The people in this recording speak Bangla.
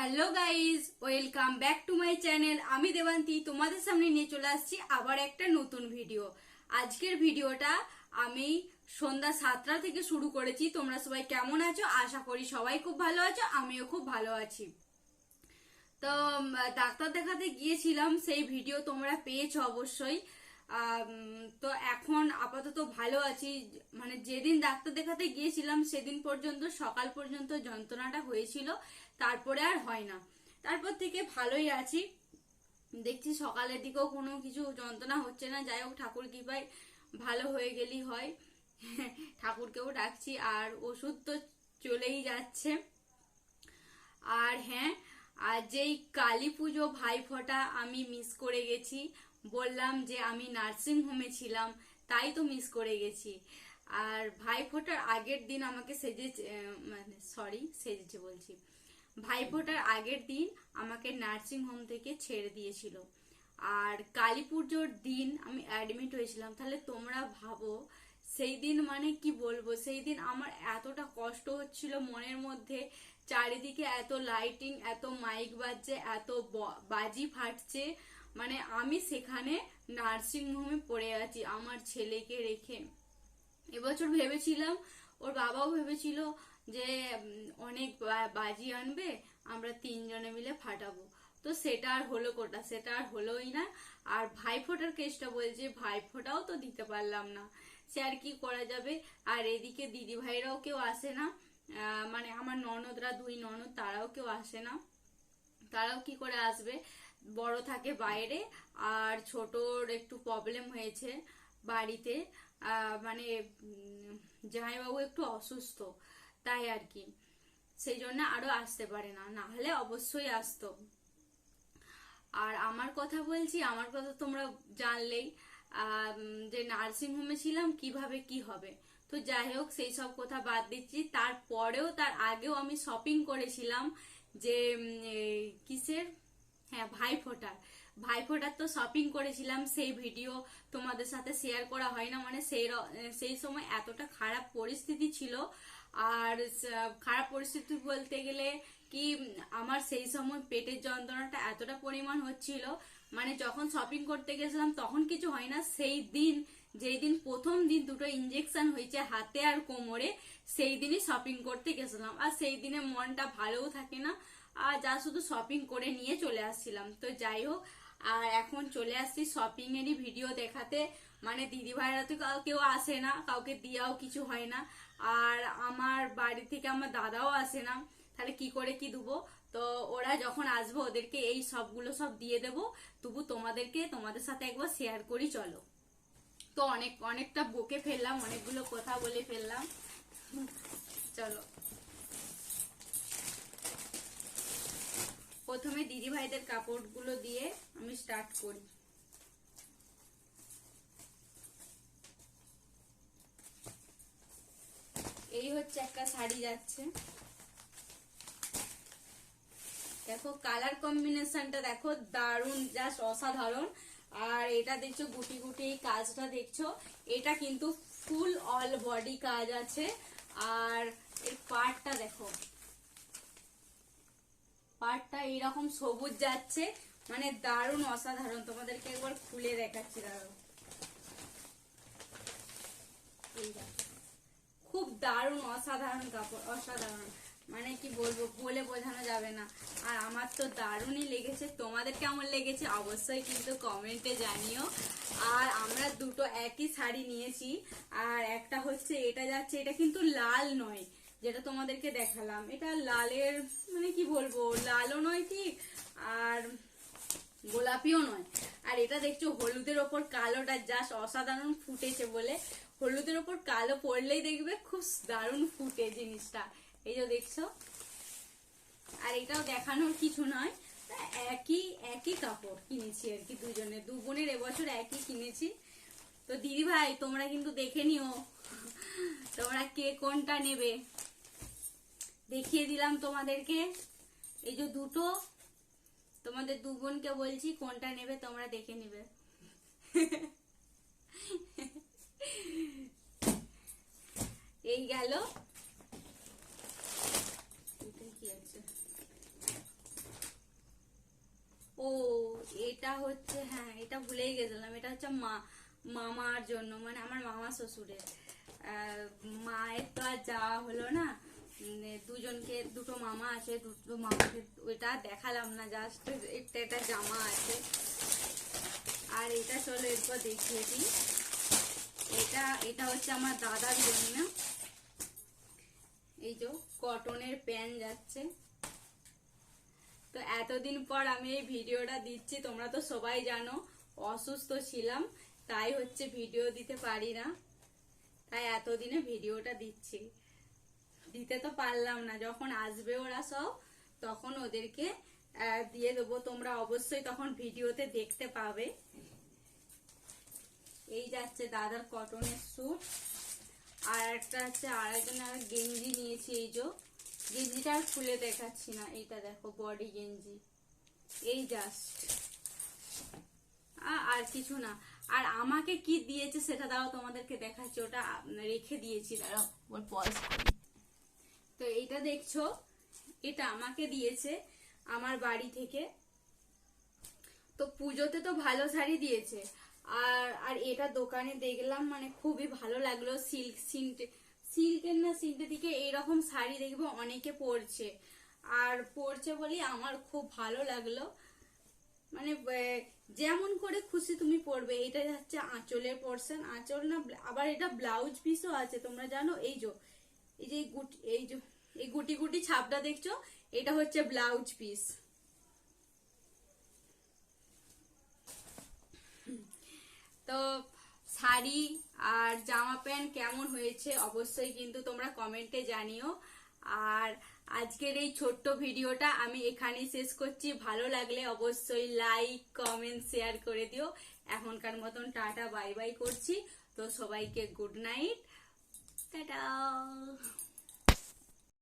Hello guys, welcome back to my channel. আমি দেবান্তি তোমাদের সামনে নিয়ে চলে আসছি আবার একটা নতুন ভিডিও। আজকের ভিডিওটা আমি সন্ধ্যা 7টা থেকে শুরু করেছি। তোমরা সবাই কেমন আছো? আশা করি সবাই খুব ভালো আছো, আমিও খুব ভালো আছি। তো ডাক্তার দেখাতে গিয়েছিলাম, সেই ভিডিও তোমরা পেয়েছো অবশ্যই। তো এখন আপাতত ভালো আছি। মানে যেদিন ডাক্তার দেখাতে গিয়েছিলাম সেদিন পর্যন্ত সকাল পর্যন্ত যন্ত্রণাটা হয়েছিল, তারপরে আর হয় না। তারপর থেকে ভালোই আছি। দেখছি সকালের দিকেও কোনো কিছু যন্ত্রণা হচ্ছে না। যাই হোক, ঠাকুর কৃপায় ভালো হয়ে গেলেই হয়। ঠাকুরকেও ডাকছি, আর ওষুধ তো চলেই যাচ্ছে। আর হ্যাঁ, আর যেই কালী পুজো ভাইফোঁটা আমি মিস করে গেছি। বললাম যে আমি নার্সিং হোমে ছিলাম, তাই তো মিস করে গেছি। আর ভাইফোঁটার আগের দিন আমাকে সেজেছে বলছি, ভাইফোঁটার আগের দিন আমাকে নার্সিং হোম থেকে ছেড়ে দিয়েছিল। আর কালী পুজোর দিন আমি অ্যাডমিট হয়েছিলাম। তাহলে তোমরা ভাবো সেই দিন, মানে কি বলবো, সেই দিন আমার এতটা কষ্ট হচ্ছিল মনের মধ্যে। চারিদিকে এত লাইটিং, এত মাইক বাজছে, এত বাজি ফাটছে। মানে আমি সেখানে নার্সিং হোমে পড়ে আছি আমার ছেলেকে রেখে। এবছর ভেবেছিলাম, ওর বাবাও ভেবেছিল যে অনেক বাজি আনবে, আমরা 3 জনে মিলে ফাটাবো। তো সেটা আর হলো কোটা, সেটা আর হলোই না। আর ভাইফোঁটার কেসটা বলছে, ভাইফোঁটাও তো দিতে পারলাম না। সে আর কি করা যাবে। আর এদিকে দিদি ভাইরাও কেউ আসে না। মানে আমার ননদরা, 2 ননদ, তারাও কেউ আসে না। তারাও কি করে আসবে, বড় থাকে বাইরে, আর ছোটর একটু প্রবলেম হয়েছে বাড়িতে। মানে জামাইবাবু একটু অসুস্থ, তাই আর কি, সেই জন্য আরো আসতে পারে না, না হলে অবশ্যই আসতো। আর আমার কথা বলছি, আমার কথা তোমরা জানলেই যে নার্সিং হোমে ছিলাম, কিভাবে কি হবে। তো যাই হোক, সেই সব কথা বাদ দিচ্ছি। তারপরেও, তার আগেও আমি শপিং করেছিলাম যে কিসের, হ্যাঁ, ভাইফোঁটার। ভাইফোঁটার তো শপিং করেছিলাম, সেই ভিডিও তোমাদের সাথে শেয়ার করা হয় না। মানে সেই সময় এতটা খারাপ পরিস্থিতি ছিল। আর খারাপ পরিস্থিতি বলতে গেলে কি, আমার সেই সময় পেটের যন্ত্রণাটা এতটা পরিমাণ হচ্ছিল। মানে যখন শপিং করতে গেছিলাম তখন কিছু হয় না, সেই দিন, যেই দিন প্রথম দিন 2টো ইঞ্জেকশন হয়েছে হাতে আর কোমরে, সেই দিনই শপিং করতে গেছিলাম। আর সেই দিনে মনটা ভালোও থাকে না, আর যা শুধু শপিং করে নিয়ে চলে আসছিলাম। তো যাই হোক, আর এখন চলে আসছি শপিং এরই ভিডিও দেখাতে। মানে দিদি ভাইরা তো কেউ আসে না, কাউকে দিয়াও কিছু হয় না। আর আমার বাড়ি থেকে আমার দাদাও আসে না, তাহলে কি করে কি দেবো। তো ওরা যখন আসবো ওদেরকে এই সবগুলো সব দিয়ে দেবো। তবু তোমাদের সাথে একবার শেয়ার করি, চলো। তো অনেকটা বকে ফেললাম, অনেকগুলো কথা বলে ফেললাম, চলো। প্রথমে দিদি ভাইদের কাপড়গুলো দিয়ে আমি স্টার্ট করি। এই হচ্ছে একটা শাড়ি যাচ্ছে, দেখো কালার কম্বিনেশনটা দেখো, দারুণ, জাস্ট অসাধারণ। আর এটা দেখছো গুটি গুটি এই কাজটা দেখছো, এটা কিন্তু ফুল অল বডি কাজ আছে। আর এর পার্টটা দেখো, পার্টটা এইরকম সবুজ যাচ্ছে, মানে দারুণ অসাধারণ। তোমাদেরকে একবার খুলে দেখাচ্ছি, দাঁড়াও। এই দেখো, খুব দারুণ, অসাধারণ কাপড়, অসাধারণ, মানে কি বলবো, বলে বোঝানো যাবে না। আর আমার তো দারুণই লেগেছে। তোমাদের কেমন লেগেছে অবশ্যই কিন্তু কমেন্টে জানিও। আর আমরা দুটো একই শাড়ি নিয়েছি। আর একটা হচ্ছে এটা যাচ্ছে, এটা কিন্তু লাল নয়, যেটা তোমাদেরকে দেখালাম, এটা লালের, মানে কি বলবো, লালও নয় ঠিক, আর গোলাপিও নয়। আর এটা দেখছো হলুদের ওপর কালোটা, জাস্ট অসাধারণ ফুটেছে বলে। হলুদের ওপর কালো পরলেই দেখবে খুব দারুণ ফুটে জিনিসটা, এই যে দেখছো। আর এটাও দেখানোর কিছু নয়, একই কাপড় কিনেছি আর কি, দু বোনের এবছর একই কিনেছি। তো দিদি ভাই তোমরা কিন্তু দেখে নিও, তোমরা কে কোনটা নেবে। দেখিয়ে দিলাম তোমাদেরকে, এই যে দুটো, তোমাদের 2 বোনকে বলছি কোনটা নেবে তোমরা দেখে নিবে। এই গেল, কি আছে, এটা হচ্ছে, হ্যাঁ এটা ভুলেই গেছিলাম, এটা হচ্ছে মামার জন্য, মানে আমার মামা শ্বশুরের। মায়ের তো আর যাওয়া হলো না, দুজনকে দুটো মামা আছে, দুটো মামাকে ওইটা দেখালাম না, জাস্ট একটা জামা আছে। আর এটা চলো এরপর দেখিয়ে দিই, এটা হচ্ছে আমার দাদার জন্য, এই যে কটনের প্যান্ট যাচ্ছে। তো এতদিন পর আমি এই ভিডিওটা দিচ্ছি, তোমরা তো সবাই জানো অসুস্থ ছিলাম, তাই হচ্ছে ভিডিও দিতে পারি না, তাই এতদিনে ভিডিওটা দিচ্ছি। দিতে তো পারলাম না, যখন আসবে ওরা সব তখন ওদেরকে দিয়ে দেবো, তোমরা অবশ্যই তখন ভিডিওতে দেখতে পাবে। এই যাচ্ছে দাদার কটনের স্যুট। আর একটা হচ্ছে আরেকজনের গেঞ্জি নিয়েছি, এই যে গেঞ্জিটা আর খুলে দেখাচ্ছি না, এইটা দেখো বডি গেঞ্জি, এই জাস্ট, আর কিছু না। আর আমাকে কি দিয়েছে সেটা দাও তোমাদেরকে দেখাচ্ছি, ওটা রেখে দিয়েছি, দাঁড়াও পজ করি। তো এইটা দেখছো, এটা আমাকে দিয়েছে আমার বাড়ি থেকে। তো পুজোতে তো ভালো শাড়ি দিয়েছে, আর এটা দোকানে দেখলাম, মানে খুবই ভালো লাগলো, সিল্কের না সিনথেটিকের এইরকম শাড়ি দেখবো অনেকে পরছে, আর পরছে বলি আমার খুব ভালো লাগলো, মানে যেমন করে খুশি তুমি পরবে। এটা হচ্ছে আঁচলের পোর্শন, আঁচল না, আবার এটা ব্লাউজ পিসও আছে, তোমরা জানো। এই যে এই গুটি গুটি ছাপটা দেখছো, এটা হচ্ছে ব্লাউজ পিস। তো শাড়ি আর জামা প্যান্ট কেমন হয়েছে অবশ্যই কিন্তু তোমরা কমেন্টে জানিও। আর আজকের এই ছোট্ট ভিডিওটা আমি এখানেই শেষ করছি, ভালো লাগলে অবশ্যই লাইক কমেন্ট শেয়ার করে দিও। এখনকার মতন টাটা বাই বাই করছি, তো সবাইকে গুড নাইট, টাটা।